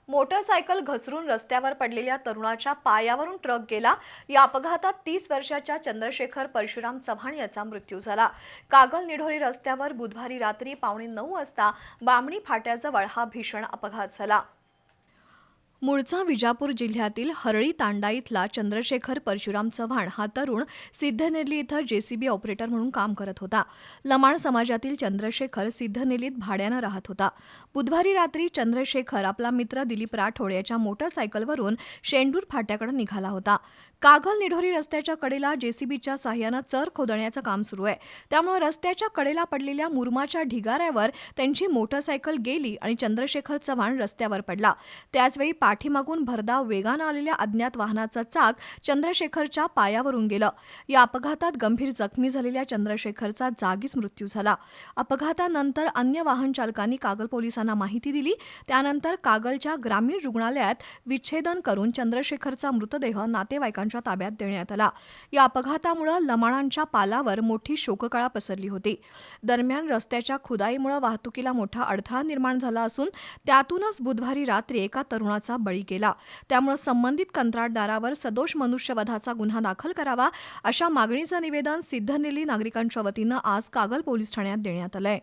Motorcycle घसरून रस्त्यावर पडलेल्या तरुणाच्या पायावरून ट्रक गेला। या अपघातात 30 वर्षाच्या चंद्रशेखर परशुराम चव्हाण याचा मृत्यू झाला। कागल निढोरी रस्त्यावर बुधवारी रात्री 9:15 वाजता बामणी फाट्याजवळ हा भीषण अपघात झाला। मूळचा विजापूर जिल्ह्यातील हरळी तांडा इथला चंद्रशेखर परशुराम चव्हाण हा तरुण सिद्धनेल्ली इथं जेसीबी ऑपरेटर म्हणून काम करत होता। लमाण समाजातील चंद्रशेखर सिद्धनेल्लीत भाड्यानं राहत होता। बुधवारी रात्री चंद्रशेखर आपला मित्र दिलीप राठोड याच्या मोटरसायकलवरून शेंडूर फाट्याकडे निघाला होता। कागल निढोरी रस्त्याच्या कडेला जेसीबीच्या साह्यानं चर खोदण्याचं काम सुरू आहे, त्यामुळे रस्त्याच्या कडेला पडलेल्या मुरमाच्या ढिगाऱ्यावर त्यांची मोटरसायकल गेली आणि चंद्रशेखर चव्हाण रस्त्यावर पडला। त्याचवेळी पाठीमागून भरधाव वेगानं आलेल्या अज्ञात वाहनाचं चाक चंद्रशेखरच्या पायावरून गेलं। या अपघातात गंभीर जखमी झालेल्या चंद्रशेखरचा जागीच मृत्यू झाला। अपघातानंतर अन्य वाहन चालकांनी कागल पोलिसांना माहिती दिली। त्यानंतर कागलच्या ग्रामीण रुग्णालयात विच्छेदन करून चंद्रशेखरचा मृतदेह नातेवाईकांच्या ताब्यात देण्यात आला। या अपघातामुळे लमाणांच्या पालावर मोठी शोककळा पसरली होती। दरम्यान रस्त्याच्या खुदाईमुळे वाहतुकीला मोठा अडथळा निर्माण झाला असून त्यातूनच बुधवारी रात्री एका तरुणाचा बळी गेला। त्यामुळे संबंधित कंत्राटदारावर सदोष मनुष्यवधाचा गुन्हा दाखल करावा अशा मागणीचं निवेदन सिद्धनेल्ली नागरिकांच्या वतीनं आज कागल पोलीस ठाण्यात देण्यात आलंय।